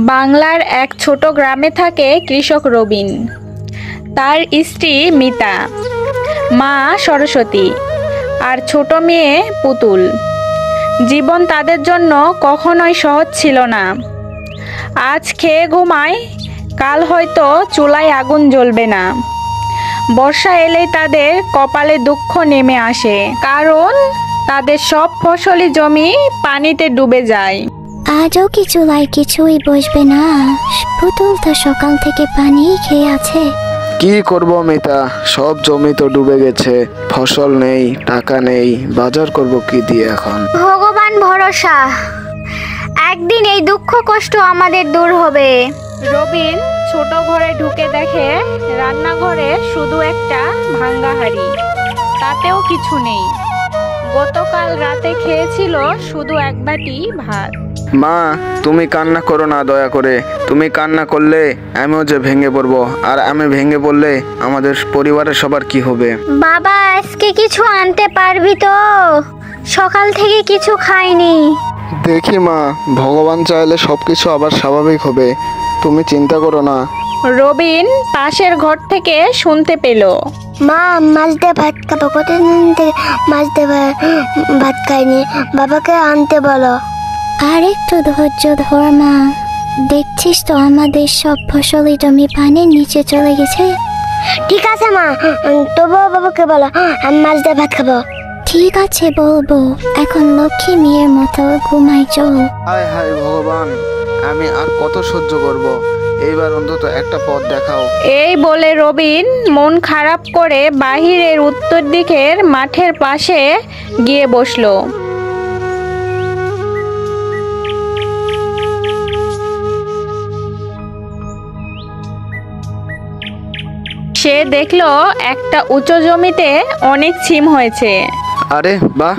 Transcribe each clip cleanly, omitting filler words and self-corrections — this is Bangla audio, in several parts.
বাংলার এক ছোট গ্রামে থাকে কৃষক রবিন, তার স্ত্রী মিতা, মা সরস্বতী আর ছোট মেয়ে পুতুল। জীবন তাদের জন্য কখনোই সহজ ছিল না। আজ খেয়ে ঘুমায়, কাল হয়তো চুলায় আগুন জ্বলবে না। বর্ষা এলেই তাদের কপালে দুঃখ নেমে আসে, কারণ তাদের সব ফসলি জমি পানিতে ডুবে যায়। আজও কি চুলায় কিছুই বসবে না? পুতুল তো সকাল থেকে পানি খেয়ে আছে। কি করব মিতা, সব জমি তো ডুবে গেছে, ফসল নেই, টাকা নেই, বাজার করব কি দিয়ে এখন? ভগবান ভরসা, একদিন এই দুঃখ কষ্ট আমাদের দূর হবে। রবিন ছোট ঘরে ঢুকে দেখে রান্নাঘরে শুধু একটা ভাঙ্গা হাঁড়ি, তাতেও কিছু নেই। গতকাল রাতে খেয়েছিল শুধু এক বাটি ভাত। মা, তুমি কান্না করো না দয়া করে। তুমি কান্না করলে আমিও যে ভেঙে পড়বো, আর আমি ভেঙে পড়লে আমাদের পরিবারের সবার কি হবে? বাবা, আজকে কিছু আনতে পারবি তো? সকাল থেকে কিছু খাইনি। দেখি মা, ভগবান চাইলে সবকিছু আবার স্বাভাবিক হবে, তুমি চিন্তা করো না। রবিন পাশের ঘর থেকে শুনতে পেল, মা, মাছ দিয়ে ভাত খাবো। কতদিন থেকে মাছ দিয়ে ভাত খাইনি, বাবাকে আনতে বলো। আর একটু ধৈর্য ধর মা, দেখছিস তো আমাদের সব ফসলি জমি পানির নিচে চলে গেছে। ঠিক আছে মা, তবুও বাবাকে বলো আমি মাছ দিয়ে ভাত খাবো। ঠিক আছে বলবো, এখন লক্ষ্মী মেয়ের মতো ঘুমাই চল। হায় হায় ভগবান, আমি আর কত সহ্য করব? এইবার অন্তত একটা পথ দেখাও। এই বলে রবিন মন খারাপ করে বাহিরের উত্তর দিকের মাঠের পাশে গিয়ে বসলো। সে দেখলো একটা উঁচু জমিতে অনেক ছিম হয়েছে। আরে বাহ,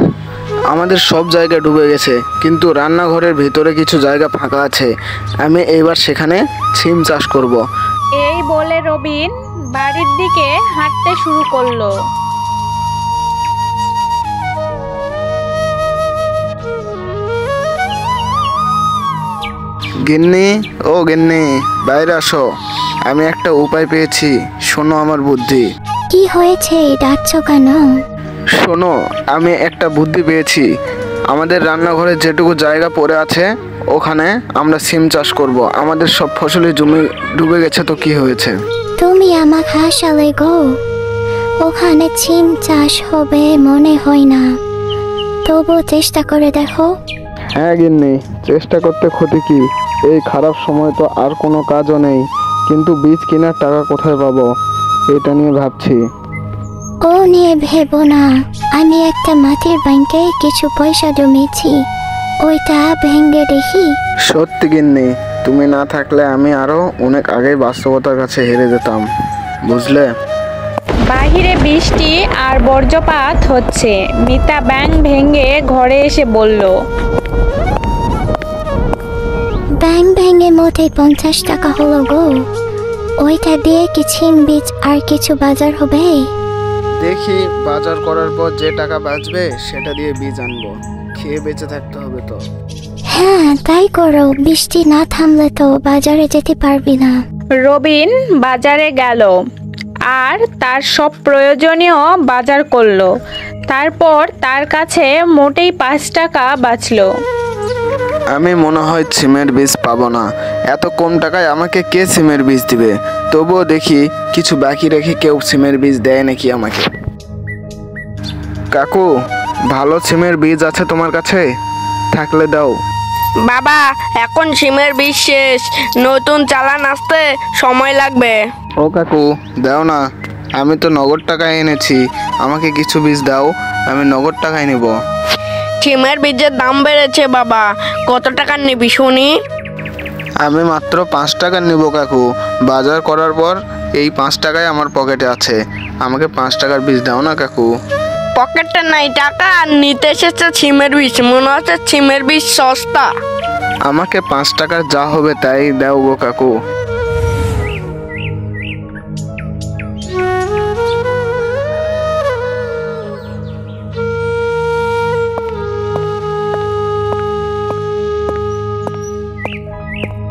আমাদের সব জায়গা ডুবে গেছে, কিন্তু রান্নাঘরের ভিতরে কিছু জায়গা ফাঁকা আছে। আমি এইবার সেখানে ছিম চাষ করব। এই বলে রবিন বাড়ির দিকে হাঁটতে শুরু করলো। গিন্নি, ও গিন্নি, বাইরে আসো। আমি একটা উপায় পেয়েছি, শোনো আমার বুদ্ধি। কি হয়েছে, ডাকছো কেন? শোনো, আমি একটা বুদ্ধি পেয়েছি। আমাদের রান্নাঘরে যেটুকু জায়গা পড়ে আছে ওখানে আমরা সিম চাষ করব। আমাদের সব ফসলের জমি ডুবে গেছে তো কি হয়েছে? তুমি আমাক হাসালে গো, ওখানে সিম চাষ হবে মনে হয় না, তবু চেষ্টা করে দেখো। হ্যাঁ গিন্নি, চেষ্টা করতে ক্ষতি কি? এই খারাপ সময় তো আর কোনো কাজও নেই, কিন্তু বীজ কেনার টাকা কোথায় পাবো, এটা নিয়ে ভাবছি। ও নিয়ে ভেবো না, আমি একটা মাটির ব্যাংকে কিছু পয়সা জমিয়েছি, ওইটা ভেঙে দেখি। সত্যি গিন্নি, তুমি না থাকলে আমি আরো অনেক আগেই বাস্তবতার কাছে হেরে যেতাম, বুঝলে? বাহিরে বৃষ্টি আর বজ্রপাত হচ্ছে। মিতা ব্যাঙ ভেঙে ঘরে এসে বলল, ব্যাং ভেঙে মোটে 50 টাকা হলো গো, ওইটা দিয়ে কি ছিম বীজ আর কিছু বাজার হবে? দেখি, বাজার করার পর যে টাকা বাঁচবে সেটা দিয়ে বীজ আনবো, খেয়ে বেঁচে থাকতে হবে তো। হ্যাঁ তাই করো, বৃষ্টি না থামলে তো বাজারে যেতে পারবি না। রবিন বাজারে গেল আর তার সব প্রয়োজনীয় বাজার করলো। তারপর তার কাছে মোটেই 5 টাকা বাঁচলো। আমি মনে হয় সিমের বীজ পাবো না, এত কম টাকায় আমাকে কে সিমের বীজ দিবে? তবুও দেখি কিছু বাকি রেখে কেউ সিমের বীজ দেয় নাকি আমাকে। কাকু, ভালো সিমের বীজ আছে তোমার কাছে? থাকলে দাও। বাবা, এখন সিমের বীজ শেষ, নতুন চালান আসতে সময় লাগবে। ও কাকু, দাও না, আমি তো নগদ টাকায় এনেছি, আমাকে কিছু বীজ দাও, আমি নগদ টাকায় নেব। সিমের বীজের দাম বেড়েছে বাবা, কত টাকার নিবি শুনি? আমি মাত্র 5 টাকার নেব কাকু, বাজার করার পর এই 5 টাকায় আমার পকেটে আছে, আমাকে 5 টাকার বীজ দাও না কাকু। পকেটে নাই টাকা আর নিতে এসেছে সিমের বীজ, মনে হচ্ছে সিমের বীজ সস্তা। আমাকে 5 টাকার যা হবে তাই দাও গো কাকু।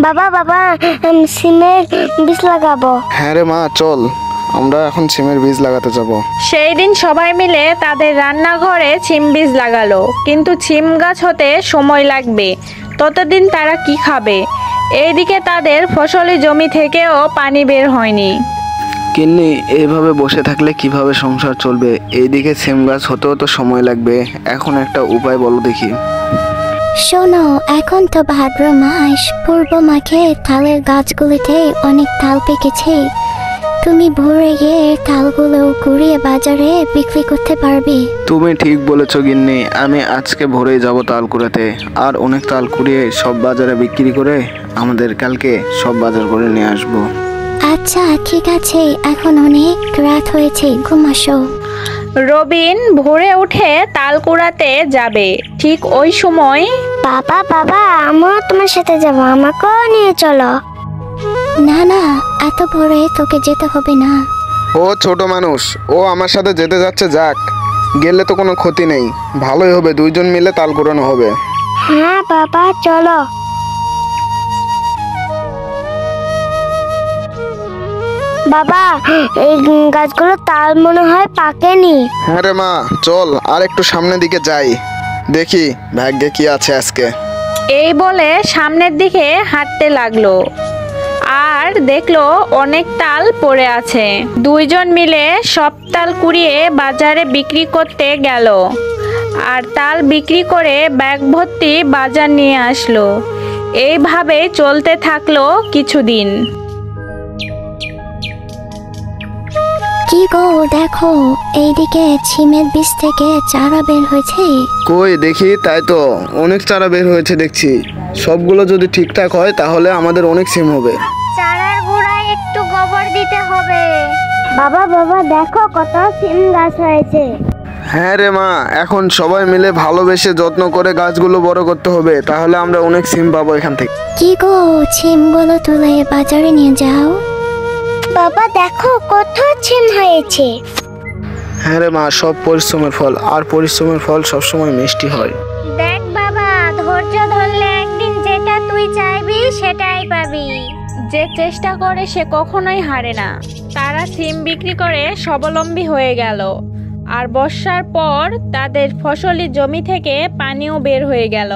বাবা বাবা সিমের বীজ লাগাবো। হ্যাঁ রে মা, চল আমরা এখন সিমের বীজ লাগাতে যাব। সেই দিন সবাই মিলে তাদের রান্নাঘরে সিম বীজ লাগালো, কিন্তু সিম গাছ হতে সময় লাগবে, ততদিন তারা কি খাবে? এইদিকে তাদের ফসলি জমি থেকেও পানি বের হয়নি। কিন্নি, এইভাবে বসে থাকলে কিভাবে সংসার চলবে? এইদিকে সিম গাছ হতেও তো সময় লাগবে, এখন একটা উপায় বলো দেখি। শোনো, এখন তো ভাদ্র মাস, পূর্ব মাঠে তালের গাছগুলিতে অনেক তাল পেকেছে। তুমি ভোরে গিয়ে তালগুলো কুড়িয়ে বাজারে বিক্রি করতে পারবে। তুমি ঠিক বলেছো গিন্নি, আমি আজকে ভোরেই যাব তাল কুড়াতে, আর অনেক তাল কুড়িয়ে সব বাজারে বিক্রি করে আমাদের কালকে সব বাজার করে নিয়ে আসবো। আচ্ছা ঠিক আছে, এখন অনেক রাত হয়েছে, ঘুমাসো। রবিন ভোরে উঠে তাল কুড়াতে যাবে, ঠিক ওই সময় বাবা বাবা, আমিও তোমার সাথে যাবো, আমাকেও নিয়ে চলো। না না, এত ভোরে তোকে যেতে হবে না। ও ছোট মানুষ, ও আমার সাথে যেতে যাচ্ছে, যাক, গেলে তো কোনো ক্ষতি নেই, ভালোই হবে, দুইজন মিলে তাল কুড়ানো হবে। হ্যাঁ বাবা চলো। বাবা, এই গাছগুলো তাল মনে হয় পাকেনি। হ্যাঁ রে মা, চল আর একটু সামনের দিকে যাই, দেখি ভাগ্যে কি আছে আজকে। এই বলে সামনের দিকে হাঁটতে লাগলো, আর দেখলো অনেক তাল পড়ে আছে। দুইজন মিলে সব তাল কুড়িয়ে বাজারে বিক্রি করতে গেল, আর তাল বিক্রি করে ব্যাগ ভর্তি বাজার নিয়ে আসলো। এইভাবে চলতে থাকলো কিছুদিন। কি গো, দেখো এইদিকে সিমের বীজ থেকে চারা বের হয়েছে। কই দেখি, তাই তো অনেক চারা বের হয়েছে দেখছি, সবগুলো যদি ঠিকঠাক হয় তাহলে আমাদের অনেক সিম হবে। চারার গোড়ায় একটু গোবর দিতে হবে। বাবা বাবা, দেখো কত সিম গাছ হয়েছে। হ্যাঁ রে মা, এখন সবাই মিলে ভালোবেসে যত্ন করে গাছগুলো বড় করতে হবে, তাহলে আমরা অনেক সিম পাবো এখান থেকে। কি গো, সিমগুলো তুলে বাজারে নিয়ে যাও। বাবা দেখো কত সিম হয়েছে। হ্যাঁ রে মা, সব পরিশ্রমের ফল, আর পরিশ্রমের ফল সবসময় মিষ্টি হয়। দেখ বাবা, ধৈর্য ধরলে একদিন যেটা তুই চাইবি সেটাই পাবি। যে চেষ্টা করে সে কখনোই হারে না। তারা সিম বিক্রি করে স্বাবলম্বী হয়ে গেল, আর বর্ষার পর তাদের ফসলি জমি থেকে পানিও বের হয়ে গেল।